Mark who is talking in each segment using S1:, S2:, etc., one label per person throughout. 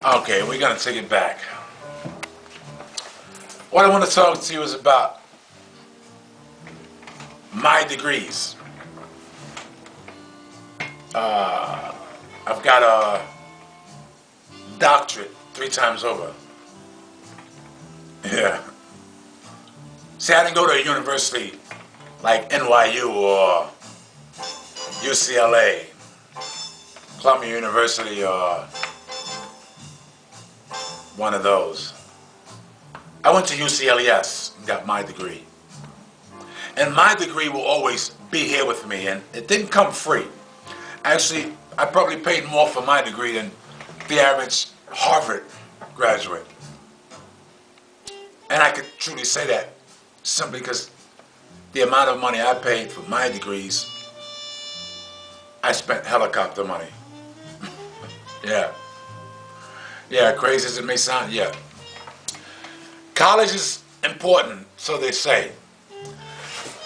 S1: Okay, we're gonna take it back. What I want to talk to you is about my degrees. I've got a doctorate 3 times over. Yeah. See, I didn't go to a university like NYU or UCLA, Columbia University, or one of those. I went to UCLES and got my degree. And my degree will always be here with me, and it didn't come free. Actually, I probably paid more for my degree than the average Harvard graduate. And I could truly say that simply because the amount of money I paid for my degrees, I spent helicopter money. Yeah. Yeah, crazy as it may sound, yeah. College is important, so they say.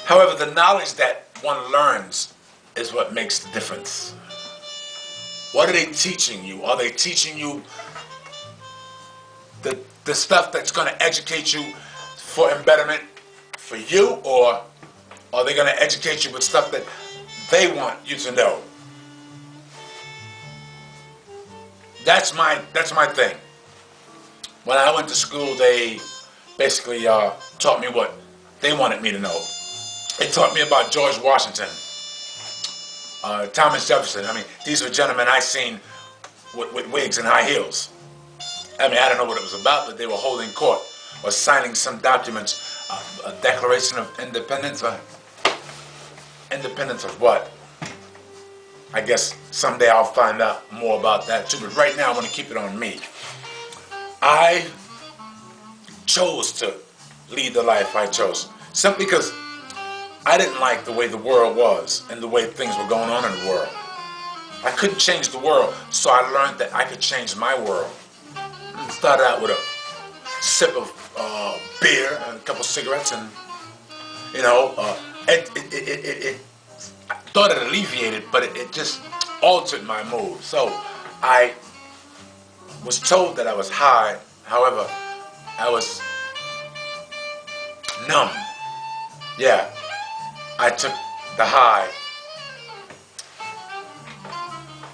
S1: However, the knowledge that one learns is what makes the difference. What are they teaching you? Are they teaching you the stuff that's going to educate you for embetterment for you, or are they going to educate you with stuff that they want you to know? That's my thing. When I went to school, they basically taught me what they wanted me to know. They taught me about George Washington, Thomas Jefferson. I mean, these were gentlemen I seen with wigs and high heels. I mean, I don't know what it was about, but they were holding court or signing some documents, a Declaration of Independence. Independence of what? I guess someday I'll find out more about that too, but right now I want to keep it on me. I chose to lead the life I chose simply because I didn't like the way the world was and the way things were going on in the world. I couldn't change the world, so I learned that I could change my world. I started out with a sip of beer and a couple cigarettes, and you know, I thought it alleviated, but it just altered my mood. So I was told that I was high. However, I was numb. Yeah, I took the high,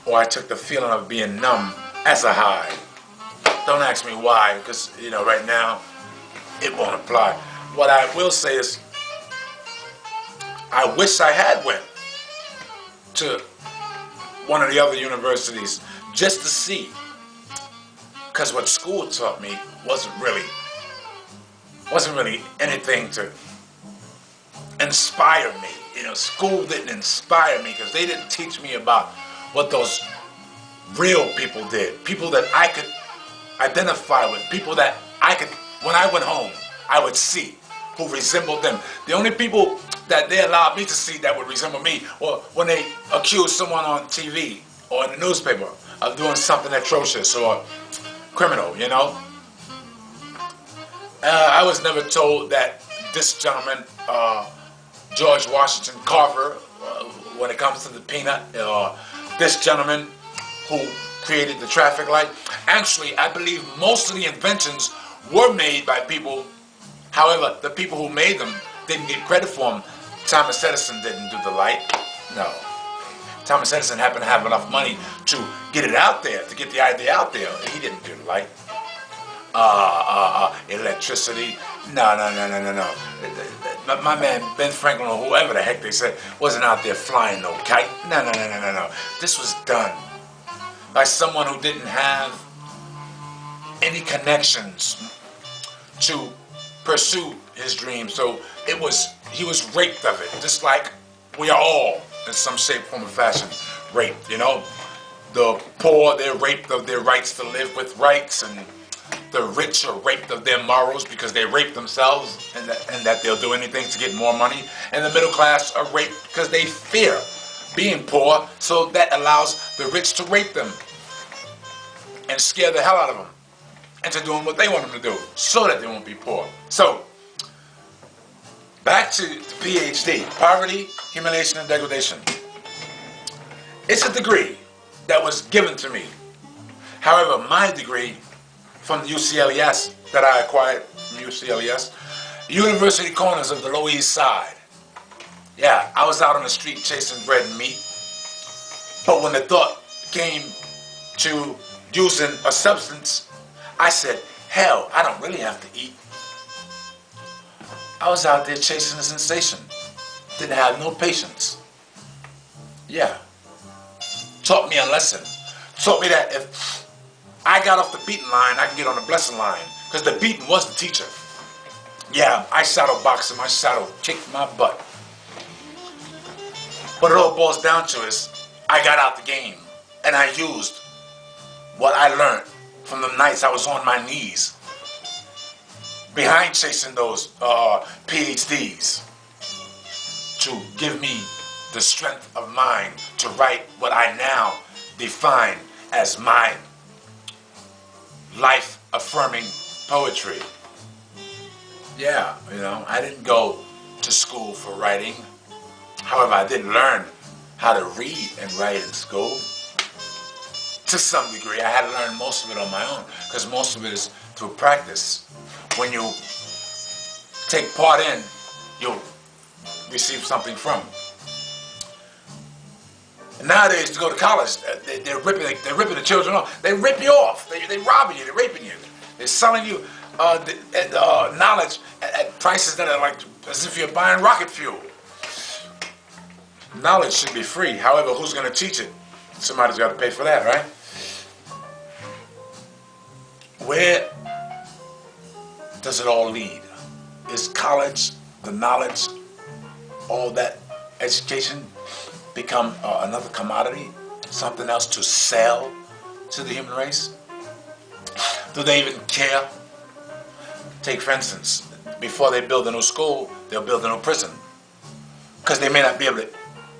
S1: or I took the feeling of being numb as a high. Don't ask me why, because you know right now it won't apply. What I will say is, I wish I had went to one of the other universities just to see, because what school taught me wasn't really anything to inspire me. You know, school didn't inspire me because they didn't teach me about what those real people did, people that I could identify with, people that I could, when I went home, I would see who resembled them. The only people that they allowed me to see that would resemble me, or when they accused someone on TV or in the newspaper of doing something atrocious or criminal, you know. I was never told that this gentleman, George Washington Carver, when it comes to the peanut, this gentleman who created the traffic light. Actually, I believe most of the inventions were made by people. However, the people who made them didn't get credit for them. Thomas Edison didn't do the light. No. Thomas Edison happened to have enough money to get it out there, to get the idea out there. He didn't do the light. Electricity. No. My man Ben Franklin, or whoever the heck they said, wasn't out there flying no kite. No. This was done by someone who didn't have any connections to pursue his dream. So he was raped of it, just like we are all in some shape, form, or fashion raped. You know, the poor, they're raped of their rights to live with rights, and the rich are raped of their morals because they rape themselves and that they'll do anything to get more money. And the middle class are raped because they fear being poor, so that allows the rich to rape them and scare the hell out of them into doing what they want them to do so that they won't be poor. So, back to the P.H.D, poverty, humiliation, and degradation. It's a degree that was given to me. However, my degree from the UCLES that I acquired from UCLES, University Corners of the Lower East Side. Yeah, I was out on the street chasing bread and meat. But when the thought came to using a substance, I said, hell, I don't really have to eat. I was out there chasing a sensation. Didn't have no patience. Yeah. Taught me a lesson. Taught me that if I got off the beaten line, I can get on the blessing line. Because the beaten was the teacher. Yeah, I shadow boxed him. I shadow kicked my butt. What it all boils down to is I got out the game. And I used what I learned from the nights I was on my knees behind chasing those P.H.Ds to give me the strength of mind to write what I now define as my life-affirming poetry. Yeah, you know, I didn't go to school for writing. However, I did learn how to read and write in school. To some degree, I had to learn most of it on my own, because most of it is through practice. When you take part in, you'll receive something from. And nowadays, to go to college, they're ripping the children off. They rip you off. They're robbing you. They're raping you. They're selling you knowledge at prices that are like as if you're buying rocket fuel. Knowledge should be free. However, who's going to teach it? Somebody's got to pay for that, right? Where does it all lead? Is college, the knowledge, all that education become another commodity? Something else to sell to the human race? Do they even care? Take, for instance, before they build a new school, they'll build a new prison. Because they may not be able to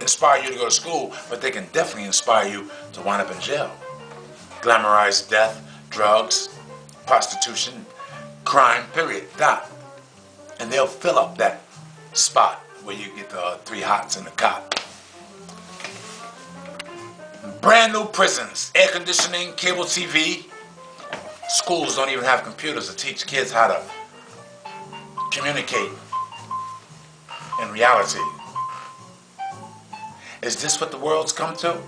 S1: inspire you to go to school, but they can definitely inspire you to wind up in jail. Glamorize death, drugs, prostitution, crime, period, dot. And they'll fill up that spot where you get the 3 hots and the cot. Brand new prisons, air conditioning, cable TV. Schools don't even have computers to teach kids how to communicate in reality. Is this what the world's come to?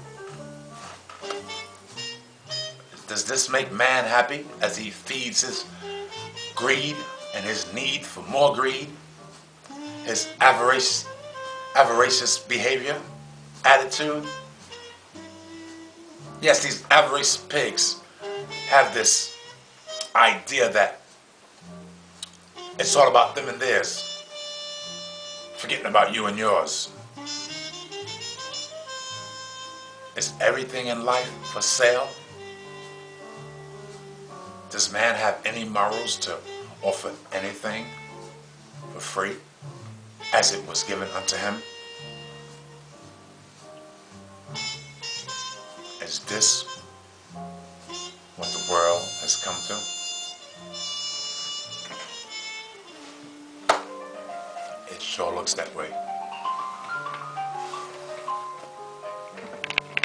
S1: Does this make man happy as he feeds his greed and his need for more greed? His avaricious behavior, attitude? Yes, these avaricious pigs have this idea that it's all about them and theirs, forgetting about you and yours. Is everything in life for sale? Does man have any morals to offer anything for free as it was given unto him? Is this what the world has come to? It sure looks that way.